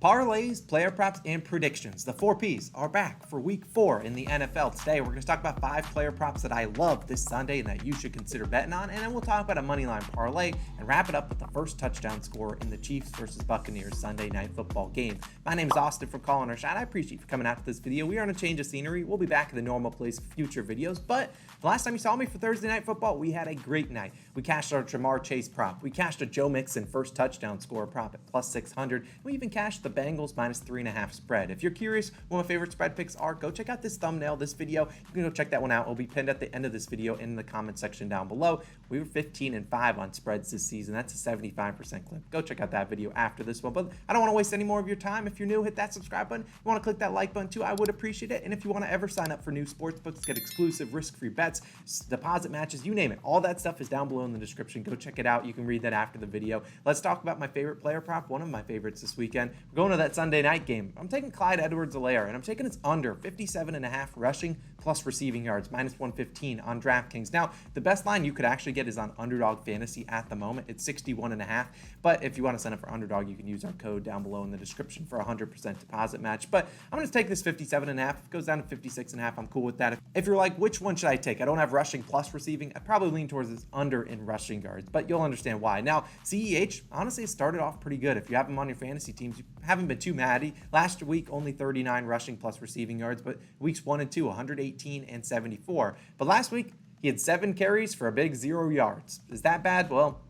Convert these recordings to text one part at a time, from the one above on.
Parlays, player props, and predictions. The 4Ps are back for week 4 in the NFL. Today, we're going to talk about 5 player props that I love this Sunday and that you should consider betting on. And then we'll talk about a moneyline parlay and wrap it up with the first touchdown score in the Chiefs versus Buccaneers Sunday night football game. My name is Austin from Calling Our Shot. I appreciate you for coming out to this video. We are on a change of scenery. We'll be back in the normal place for future videos. But the last time you saw me for Thursday night football, we had a great night. We cashed our Jamar Chase prop. We cashed a Joe Mixon first touchdown score prop at plus 600. We even cashed the Bengals minus 3.5 spread. If you're curious what my favorite spread picks are, go check out this thumbnail, this video. You can go check that one out. It'll be pinned at the end of this video in the comment section down below. We were 15-5 on spreads this season. That's a 75% clip. Go check out that video after this one. But I don't want to waste any more of your time. If you're new, hit that subscribe button. If you want to click that like button too, I would appreciate it. And if you want to ever sign up for new sports books, get exclusive risk-free bets, deposit matches, you name it. All that stuff is down below in the description. Go check it out. You can read that after the video. Let's talk about my favorite player prop, one of my favorites this weekend. We're going to that Sunday night game. I'm taking Clyde Edwards-Helaire, and I'm taking its under 57.5 rushing plus receiving yards, minus 115 on DraftKings. Now, the best line you could actually get is on Underdog Fantasy at the moment. It's 61.5, but if you want to sign up for Underdog, you can use our code down below in the description for a 100% deposit match. But I'm going to take this 57.5. If it goes down to 56.5, I'm cool with that. If you're like, which one should I take? I don't have rushing plus receiving. I'd probably lean towards this under in rushing yards, but you'll understand why. Now, CEH, honestly, started off pretty good. If you have him on your fantasy teams, you haven't been too mad. Last week, only 39 rushing plus receiving yards, but weeks 1 and 2, 118 and 74. But last week, he had 7 carries for a big 0 yards. Is that bad? Well,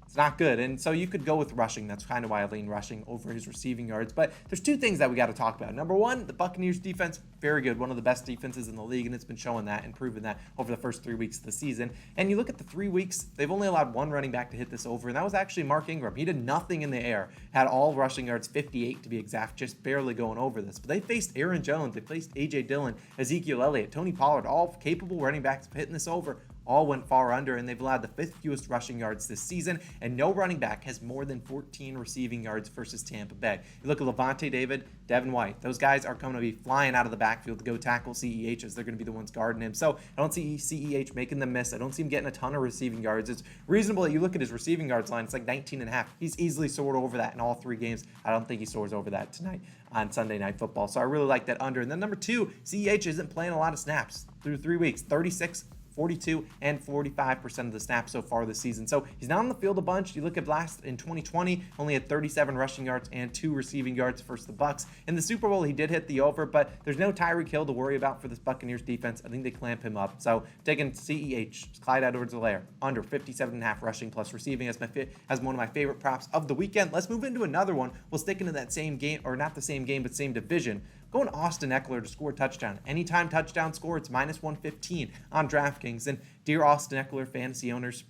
it's not good. And so you could go with rushing. That's kind of why I lean rushing over his receiving yards. But there's 2 things that we got to talk about. Number one, the Buccaneers defense, very good. One of the best defenses in the league, and it's been showing that and proving that over the first 3 weeks of the season. And you look at the 3 weeks, they've only allowed 1 running back to hit this over, and that was actually Mark Ingram. He did nothing in the air, had all rushing yards, 58 to be exact, just barely going over this. But they faced Aaron Jones, they faced A.J. Dillon, Ezekiel Elliott, Tony Pollard, all capable running backs of hitting this over. All went far under, and they've allowed the 5th fewest rushing yards this season, and no running back has more than 14 receiving yards versus Tampa Bay. You look at Levante David, Devin White. Those guys are coming to be flying out of the backfield to go tackle CEH as they're going to be the ones guarding him. So I don't see CEH making them miss. I don't see him getting a ton of receiving yards. It's reasonable that you look at his receiving yards line. It's like 19.5. He's easily soared over that in all 3 games. I don't think he soars over that tonight on Sunday Night Football. So I really like that under. And then number 2, CEH isn't playing a lot of snaps through 3 weeks. 36, 42 and 45% of the snaps so far this season. So he's not on the field a bunch. You look at last in 2020, only had 37 rushing yards and 2 receiving yards versus the Bucs. In the Super Bowl, he did hit the over, but there's no Tyreek Hill to worry about for this Buccaneers defense. I think they clamp him up. So taking CEH, Clyde Edwards-Helaire, under 57.5 rushing plus receiving as one of my favorite props of the weekend. Let's move into another one. We'll stick into that same game, or not the same game, but same division. Going Austin Ekeler to score a touchdown. Anytime touchdown score, it's minus 115 on DraftKings. And dear Austin Ekeler fantasy owners,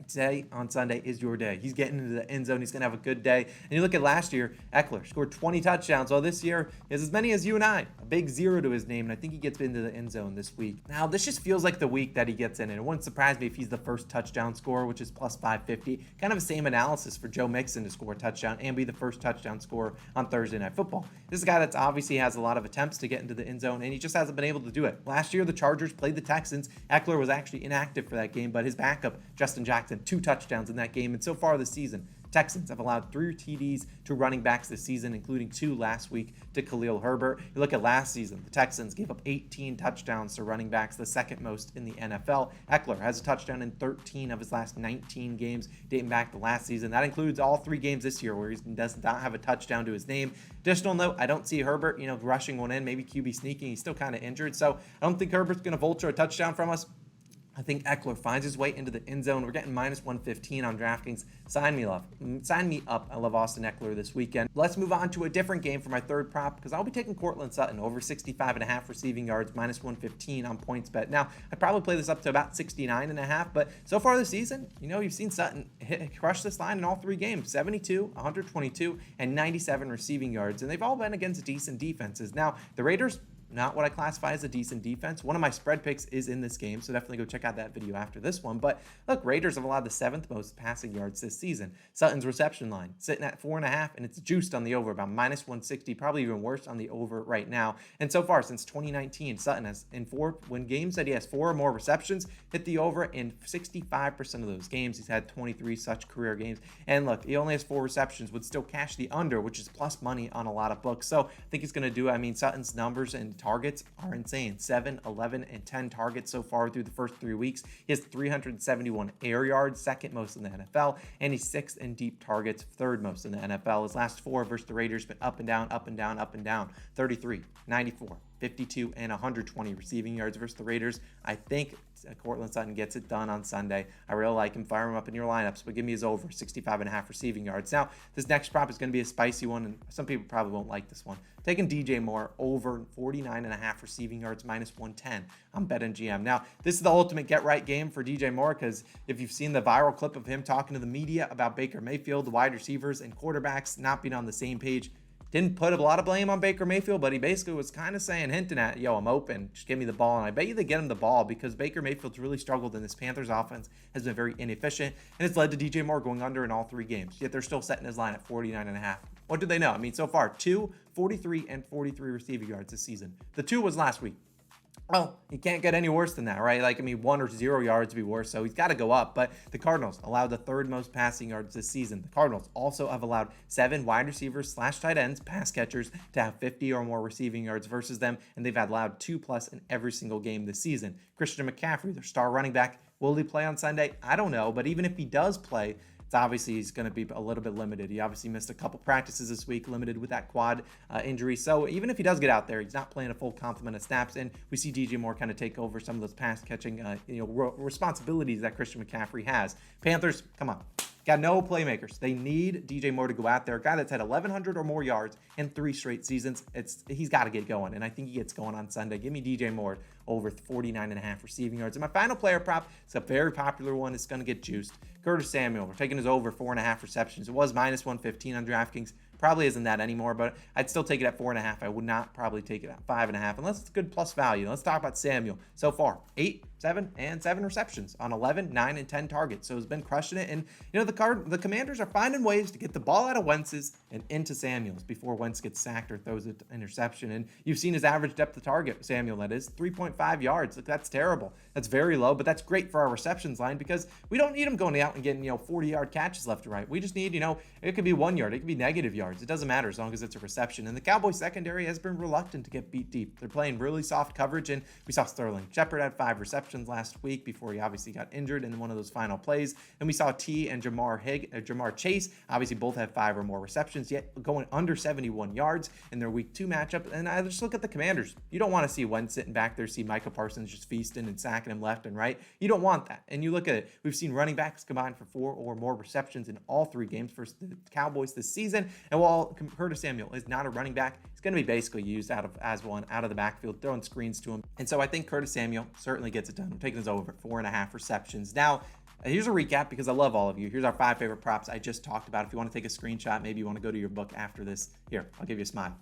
today on Sunday is your day. He's getting into the end zone. He's going to have a good day. And you look at last year, Ekeler scored 20 touchdowns. Well, this year is as many as you and I. A big 0 to his name, and I think he gets into the end zone this week. Now, this just feels like the week that he gets in, and it wouldn't surprise me if he's the first touchdown scorer, which is plus 550. Kind of the same analysis for Joe Mixon to score a touchdown and be the first touchdown scorer on Thursday Night Football. This is a guy that's obviously has a lot of attempts to get into the end zone, and he just hasn't been able to do it. Last year, the Chargers played the Texans. Ekeler was actually inactive for that game, but his backup, Justin Jackson, 2 touchdowns in that game. And so far this season, Texans have allowed 3 TDs to running backs this season, including 2 last week to Khalil Herbert. You look at last season, the Texans gave up 18 touchdowns to running backs, the 2nd most in the NFL. Ekeler has a touchdown in 13 of his last 19 games dating back to last season. That includes all 3 games this year where he does not have a touchdown to his name. Additional note, I don't see Herbert, rushing one in, maybe QB sneaking. He's still kind of injured, so I don't think Herbert's going to vulture a touchdown from us. I think Ekeler finds his way into the end zone. We're getting minus 115 on DraftKings. Sign me up. I love Austin Ekeler this weekend. Let's move on to a different game for my third prop because I'll be taking Courtland Sutton over 65.5 receiving yards, minus 115 on PointsBet. Now, I'd probably play this up to about 69.5, but so far this season, you've seen Sutton crush this line in all 3 games, 72, 122, and 97 receiving yards, and they've all been against decent defenses. Now, the Raiders, not what I classify as a decent defense. One of my spread picks is in this game, so definitely go check out that video after this one. But look, Raiders have allowed the 7th most passing yards this season. Sutton's reception line sitting at 4.5, and it's juiced on the over, about -160, probably even worse on the over right now. And so far since 2019, Sutton has when games that he has 4 or more receptions, hit the over in 65% of those games. He's had 23 such career games. And look, he only has 4 receptions, would still cash the under, which is plus money on a lot of books. So I think he's going to do it. I mean, Sutton's numbers and targets are insane. 7, 11, and 10 targets so far through the first 3 weeks. He has 371 air yards, 2nd most in the NFL, and he's 6th in deep targets, 3rd most in the NFL. His last 4 versus the Raiders been up and down, up and down, up and down. 33, 94, 52, and 120 receiving yards versus the Raiders. I think Courtland Sutton gets it done on Sunday. I really like him. Fire him up in your lineups, but give me his over 65.5 receiving yards. Now, this next prop is going to be a spicy one, and some people probably won't like this one. Taking DJ Moore over 49.5 receiving yards, -110. I'm betting GM. Now, this is the ultimate get-right game for DJ Moore, because if you've seen the viral clip of him talking to the media about Baker Mayfield, the wide receivers and quarterbacks not being on the same page, didn't put a lot of blame on Baker Mayfield, but he basically was kind of saying, hinting at, yo, I'm open, just give me the ball. And I bet you they get him the ball, because Baker Mayfield's really struggled, and this Panthers offense has been very inefficient, and it's led to DJ Moore going under in all 3 games. Yet they're still setting his line at 49.5. What do they know? I mean, so far, 2, 43, and 43 receiving yards this season. The 2 was last week. Well, he can't get any worse than that, right? Like, I mean, 1 or 0 yards would be worse, so he's got to go up. But the Cardinals allowed the 3rd most passing yards this season. The Cardinals also have allowed 7 wide receivers / tight ends, pass catchers, to have 50 or more receiving yards versus them, and they've allowed 2+ in every single game this season. Christian McCaffrey, their star running back, will he play on Sunday? I don't know, but even if he does play, obviously he's going to be a little bit limited. He obviously missed a couple practices this week, limited with that quad injury. So even if he does get out there, he's not playing a full complement of snaps, and we see DJ Moore kind of take over some of those pass catching responsibilities that Christian McCaffrey has. Panthers, come on. Got no playmakers. They need DJ Moore to go out there. A guy that's had 1,100 or more yards in 3 straight seasons. He's got to get going, and I think he gets going on Sunday. Give me DJ Moore over 49.5 receiving yards. And my final player prop is a very popular one. It's going to get juiced. Curtis Samuel. We're taking his over 4.5 receptions. It was -115 on DraftKings. Probably isn't that anymore, but I'd still take it at 4.5. I would not probably take it at 5.5 unless it's good plus value. Let's talk about Samuel. So far, 8, 7, and 7 receptions on 11, 9, and 10 targets. So he's been crushing it. And the Commanders are finding ways to get the ball out of Wentz's and into Samuel's before Wentz gets sacked or throws an interception. And you've seen his average depth of target, Samuel, that is 3.5 yards. Like, that's terrible. That's very low, but that's great for our receptions line, because we don't need him going out and getting 40-yard catches left to right. We just need it could be 1 yard, it could be negative yards. It doesn't matter as long as it's a reception. And the Cowboys secondary has been reluctant to get beat deep. They're playing really soft coverage, and we saw Sterling Shepard had 5 receptions last week before he obviously got injured in one of those final plays. And we saw T and Jamar Chase obviously both have 5 or more receptions, yet going under 71 yards in their week 2 matchup. And I just look at the Commanders. You don't want to see Wentz sitting back there, see Micah Parsons just feasting and sacking him left and right. You don't want that. And you look at it, we've seen running backs combined for 4 or more receptions in all 3 games versus the Cowboys this season. And while Curtis Samuel is not a running back, he's going to be basically used as one out of the backfield, throwing screens to him. And so I think Curtis Samuel certainly gets it done. I'm taking his over 4.5 receptions. Now, here's a recap, because I love all of you. Here's our 5 favorite props I just talked about. If you want to take a screenshot, maybe you want to go to your book after this. Here, I'll give you a smile.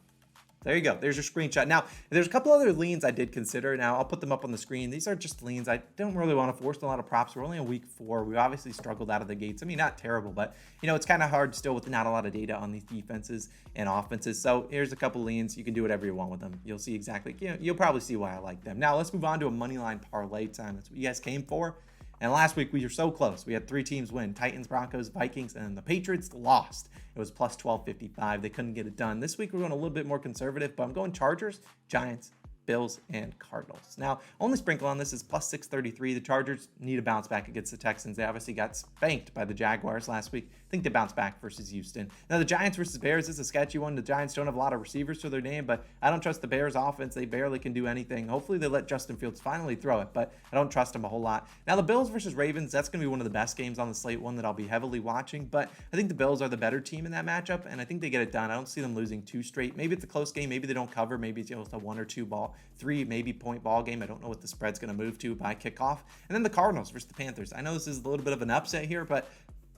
There you go. There's your screenshot. Now, there's a couple other leans I did consider. Now, I'll put them up on the screen. These are just leans. I don't really want to force a lot of props. We're only in week 4. We obviously struggled out of the gates. I mean, not terrible, but, it's kind of hard still with not a lot of data on these defenses and offenses. So here's a couple leans. You can do whatever you want with them. You'll see exactly, you'll probably see why I like them. Now, let's move on to a moneyline parlay time. That's what you guys came for. And last week, we were so close. We had 3 teams win: Titans, Broncos, Vikings, and the Patriots lost. It was plus 1255. They couldn't get it done. This week, we're going a little bit more conservative, but I'm going Chargers, Giants, Bills, and Cardinals. Now, only sprinkle on this is plus 633. The Chargers need a bounce back against the Texans. They obviously got spanked by the Jaguars last week. I think they bounce back versus Houston. Now, the Giants versus Bears is a sketchy one. The Giants don't have a lot of receivers to their name, but I don't trust the Bears offense. They barely can do anything. Hopefully, they let Justin Fields finally throw it, but I don't trust him a whole lot. Now, the Bills versus Ravens, that's going to be one of the best games on the slate, one that I'll be heavily watching, but I think the Bills are the better team in that matchup, and I think they get it done. I don't see them losing 2 straight. Maybe it's a close game. Maybe they don't cover. Maybe it's a 1 or 2 ball, 3 maybe point ball game. I don't know what the spread's going to move to by kickoff. And then the Cardinals versus the Panthers. I know this is a little bit of an upset here, but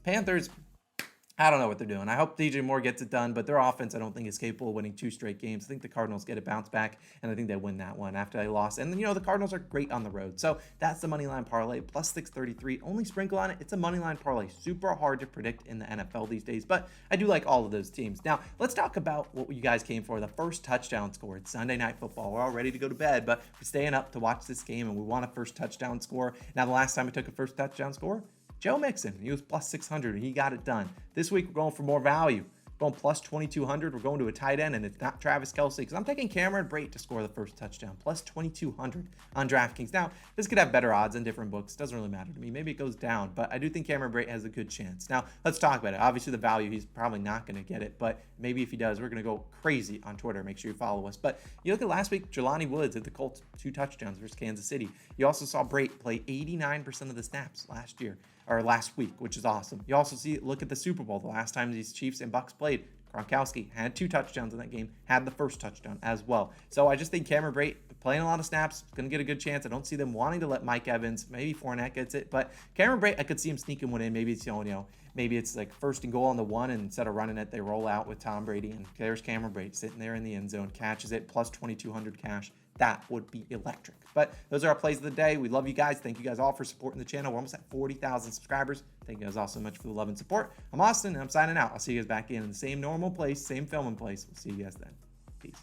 Panthers, I don't know what they're doing. I hope DJ Moore gets it done, but their offense, I don't think, is capable of winning 2 straight games. I think the Cardinals get a bounce back, and I think they win that one after they lost. And, the Cardinals are great on the road. So that's the money line parlay, plus 633. Only sprinkle on it. It's a money line parlay. Super hard to predict in the NFL these days, but I do like all of those teams. Now, let's talk about what you guys came for, the first touchdown score. It's Sunday Night Football. We're all ready to go to bed, but we're staying up to watch this game, and we want a first touchdown score. Now, the last time I took a first touchdown score, Joe Mixon, he was plus 600 and he got it done. This week, we're going for more value. We're going plus 2,200. We're going to a tight end, and it's not Travis Kelce because I'm taking Cameron Brate to score the first touchdown, plus 2,200 on DraftKings. Now, this could have better odds in different books. Doesn't really matter to me. Maybe it goes down, but I do think Cameron Brate has a good chance. Now, let's talk about it. Obviously, the value, he's probably not going to get it, but maybe if he does, we're going to go crazy on Twitter. Make sure you follow us. But you look at last week, Jelani Woods at the Colts, 2 touchdowns versus Kansas City. You also saw Brate play 89% of the snaps last week, which is awesome. You also look at the Super Bowl, the last time these Chiefs and Bucks played. Gronkowski had 2 touchdowns in that game, had the first touchdown as well. So I just think Cameron Brate playing a lot of snaps, going to get a good chance. I don't see them wanting to let Mike Evans, maybe Fournette gets it, but Cameron Brate, I could see him sneaking one in. Maybe it's, maybe it's like first and goal on the 1, and instead of running it, they roll out with Tom Brady, and there's Cameron Brate sitting there in the end zone, catches it, plus 2,200 cash. That would be electric. But those are our plays of the day. We love you guys. Thank you guys all for supporting the channel. We're almost at 40,000 subscribers. Thank you guys all so much for the love and support. I'm Austin, and I'm signing out. I'll see you guys back in the same normal place, same filming place. We'll see you guys then. Peace.